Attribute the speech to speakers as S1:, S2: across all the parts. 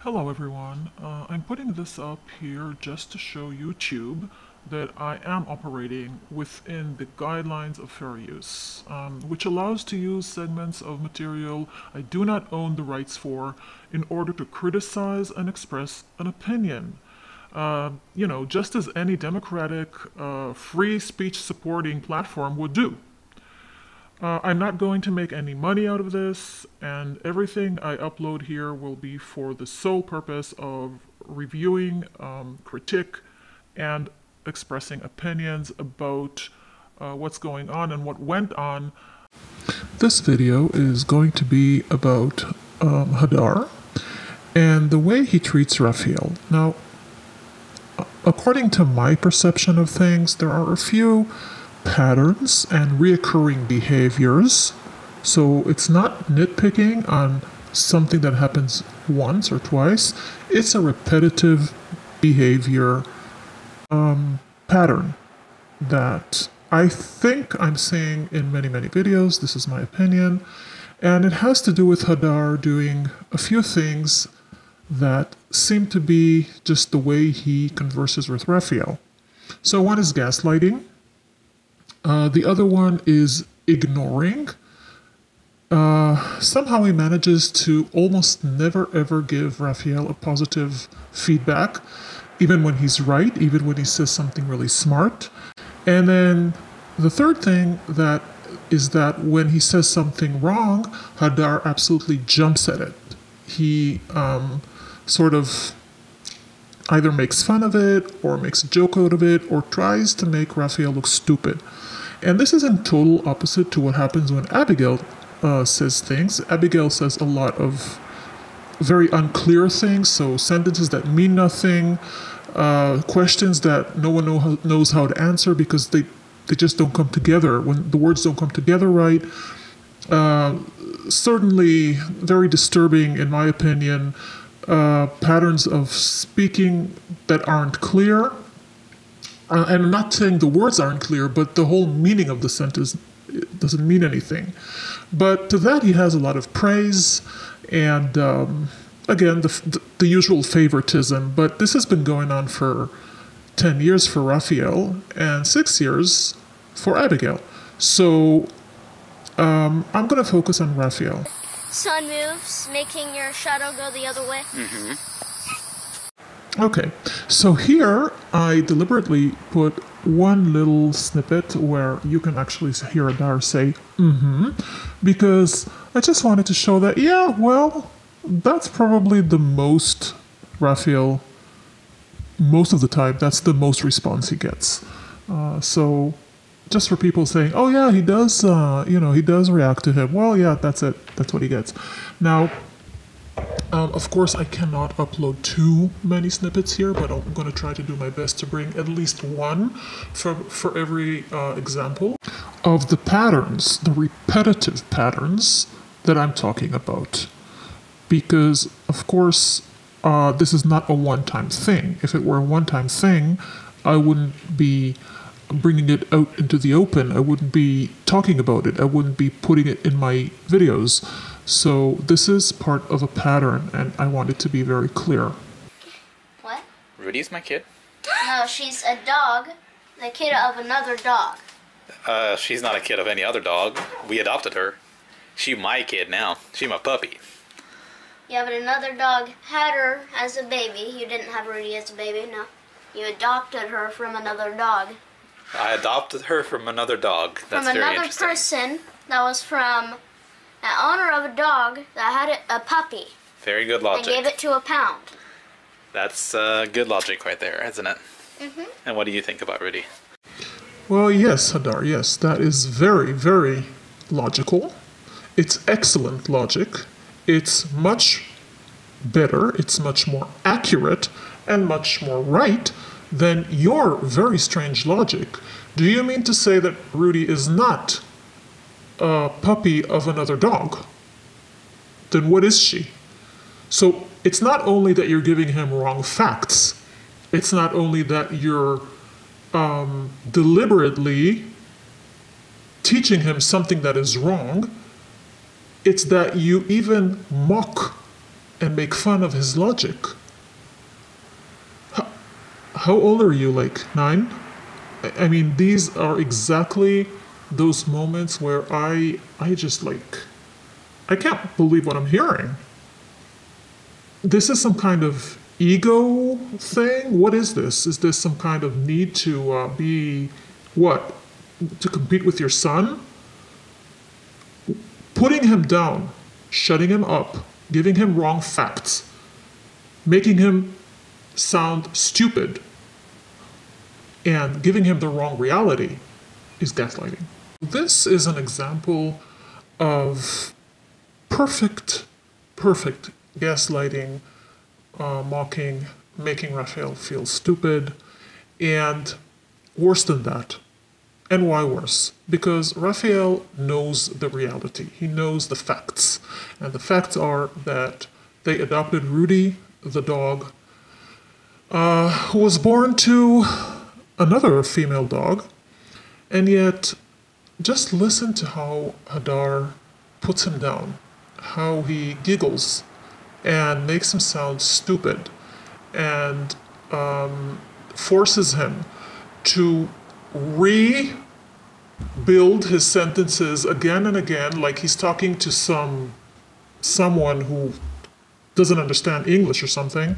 S1: Hello everyone, I'm putting this up here just to show YouTube that I am operating within the guidelines of fair use, which allows to use segments of material I do not own the rights for in order to criticize and express an opinion. Just as any democratic, free speech supporting platform would do. I'm not going to make any money out of this, and everything I upload here will be for the sole purpose of reviewing, critique, and expressing opinions about what's going on and what went on. This video is going to be about Hadar and the way he treats Raphael. Now, according to my perception of things, there are a few patterns and reoccurring behaviors. So it's not nitpicking on something that happens once or twice. It's a repetitive behavior pattern that I think I'm seeing in many videos. This is my opinion. And it has to do with Hadar doing a few things that seem to be just the way he converses with Raphael. So one is gaslighting. The other one is ignoring. Somehow he manages to almost never ever give Raphael a positive feedback, even when he's right, even when he says something really smart. And then the third thing that is that when he says something wrong, Hadar absolutely jumps at it. He sort of either makes fun of it or makes a joke out of it or tries to make Raphael look stupid. And this is in total opposite to what happens when Abigail says things. Abigail says a lot of very unclear things, so sentences that mean nothing, questions that no one knows how to answer because they just don't come together, when the words don't come together right. Certainly very disturbing, in my opinion, patterns of speaking that aren't clear. And I'm not saying the words aren't clear, but the whole meaning of the sentence doesn't mean anything. But to that, he has a lot of praise and, again, the usual favoritism. But this has been going on for 10 years for Raphael and 6 years for Abigail. So I'm going to focus on Raphael.
S2: Sun moves, making your shadow go the other way.
S1: Okay, so here I deliberately put one little snippet where you can actually hear Hadar say, because I just wanted to show that, yeah, well, that's probably the most Raphael, most of the time, that's the most response he gets. So just for people saying, oh yeah, he does, he does react to him. Well, yeah, that's it. That's what he gets. Now, of course, I cannot upload too many snippets here, but I'm going to try to do my best to bring at least one for every example of the patterns, the repetitive patterns that I'm talking about. Because, of course, this is not a one-time thing. If it were a one-time thing, I wouldn't be bringing it out into the open. I wouldn't be talking about it. I wouldn't be putting it in my videos. So this is part of a pattern, and I want it to be very clear.
S2: What?
S3: Rudy's my kid.
S2: No, she's a dog, the kid of another dog.
S3: She's not a kid of any other dog. We adopted her. She my kid now. She my puppy.
S2: Yeah, but another dog had her as a baby. You didn't have Rudy as a baby, no. You adopted her from another dog.
S3: I adopted her from another dog. That's
S2: from
S3: very
S2: another
S3: interesting.
S2: person that was from an owner of a dog that had a puppy.
S3: Very good logic.
S2: And gave it to a pound.
S3: That's good logic right there, isn't it? And what do you think about Rudy?
S1: Well, yes, Hadar, yes, that is very logical. It's excellent logic. It's much better, it's much more accurate, and much more right than your very strange logic. Do you mean to say that Rudy is not a puppy of another dog? Then what is she? So it's not only that you're giving him wrong facts, it's not only that you're deliberately teaching him something that is wrong, it's that you even mock and make fun of his logic. How old are you? Like 9? I mean, these are exactly those moments where I just like, I can't believe what I'm hearing. This is some kind of ego thing? What is this? Is this some kind of need to be, what? To compete with your son? Putting him down, shutting him up, giving him wrong facts, making him sound stupid, and giving him the wrong reality is gaslighting. This is an example of perfect gaslighting, mocking, making Raphael feel stupid, and worse than that. And why worse? Because Raphael knows the reality. He knows the facts. And the facts are that they adopted Rudy, the dog, who was born to another female dog. And yet, just listen to how Hadar puts him down, how he giggles and makes him sound stupid and forces him to rebuild his sentences again and again, like he's talking to someone who doesn't understand English or something,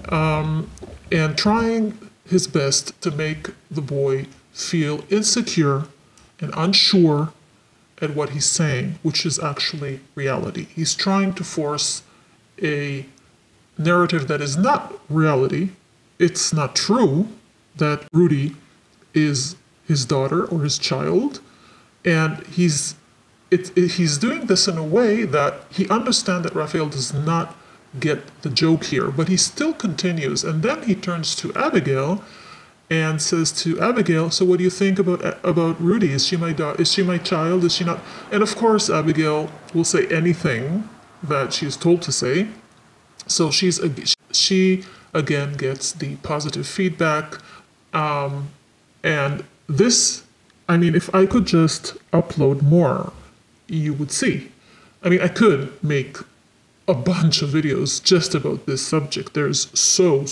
S1: and trying his best to make the boy feel insecure and unsure at what he's saying, which is actually reality. He's trying to force a narrative that is not reality. It's not true that Rudy is his daughter or his child, and he's doing this in a way that he understands that Raphael does not get the joke here, but he still continues, and then he turns to Abigail and says to Abigail, "So what do you think about Rudy? Is she my daughter? Is she my child? Is she not?" And of course, Abigail will say anything that she's told to say. So she again gets the positive feedback, and this, I mean, if I could just upload more, you would see. I mean, I could make a bunch of videos just about this subject. There's so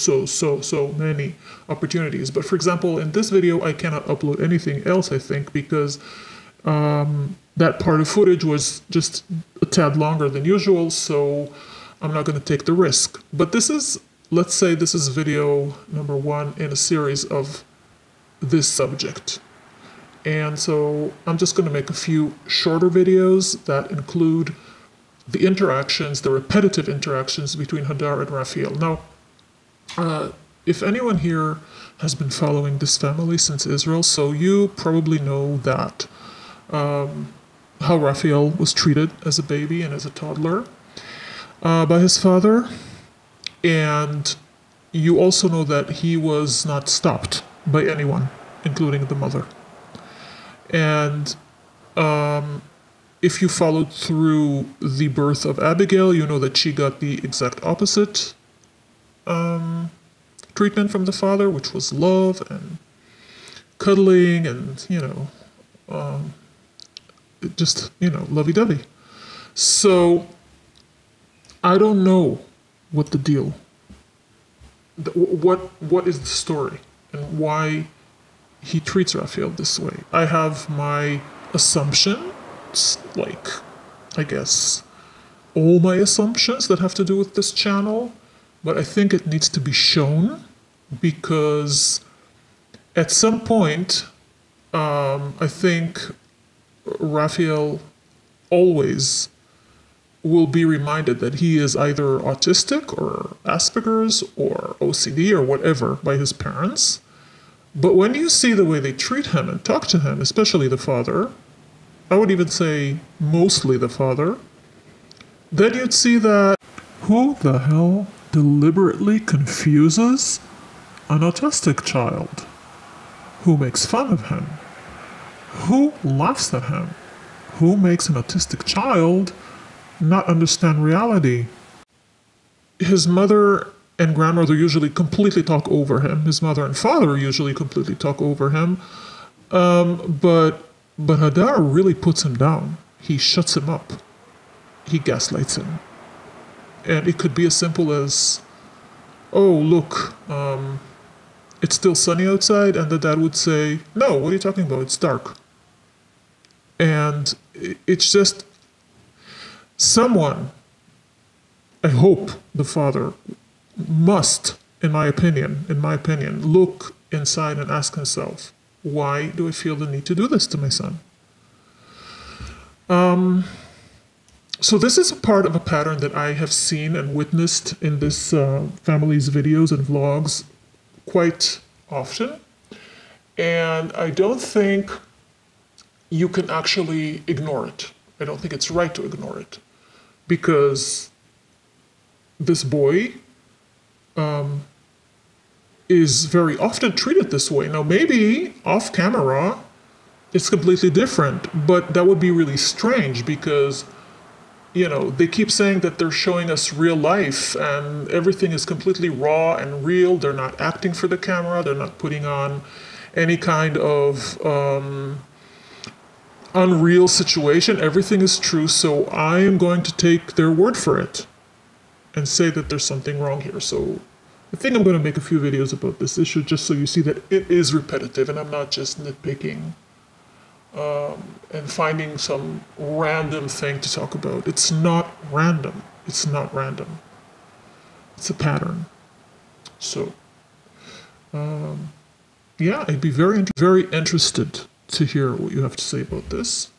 S1: many opportunities. But for example, in this video, I cannot upload anything else, I think, because that part of footage was just a tad longer than usual, so I'm not going to take the risk. But this is, let's say this is video number 1 in a series of this subject. And so I'm just going to make a few shorter videos that include the interactions, the repetitive interactions between Hadar and Raphael. Now, if anyone here has been following this family since Israel, so you probably know that how Raphael was treated as a baby and as a toddler by his father, and you also know that he was not stopped by anyone, including the mother. And if you followed through the birth of Abigail, you know that she got the exact opposite treatment from the father, which was love and cuddling and, lovey-dovey. So I don't know what the deal, what is the story and why he treats Raphael this way. I have my assumptions, like, I guess, all my assumptions that have to do with this channel, but I think it needs to be shown because at some point, I think Raphael always will be reminded that he is either autistic or Asperger's or OCD or whatever by his parents. But when you see the way they treat him and talk to him, especially the father, I would even say mostly the father, then you'd see that who the hell deliberately confuses an autistic child? Who makes fun of him? Who laughs at him? Who makes an autistic child not understand reality? His mother and grandmother usually completely talk over him. His mother and father usually completely talk over him. But Hadar really puts him down. He shuts him up. He gaslights him. And it could be as simple as, oh, look, it's still sunny outside, and the dad would say, no, what are you talking about? It's dark. And it's just someone, I hope the father must, in my opinion, look inside and ask himself, why do I feel the need to do this to my son? So this is a part of a pattern that I have seen and witnessed in this family's videos and vlogs quite often. And I don't think you can actually ignore it. I don't think it's right to ignore it. Because this boy is very often treated this way. Now, maybe off camera, it's completely different, but that would be really strange because, you know, they keep saying that they're showing us real life and everything is completely raw and real. They're not acting for the camera. They're not putting on any kind of unreal situation. Everything is true. So I am going to take their word for it and say that there's something wrong here. So I think I'm going to make a few videos about this issue just so you see that it is repetitive and I'm not just nitpicking and finding some random thing to talk about. It's not random. It's not random. It's a pattern. So, yeah, I'd be very interested to hear what you have to say about this.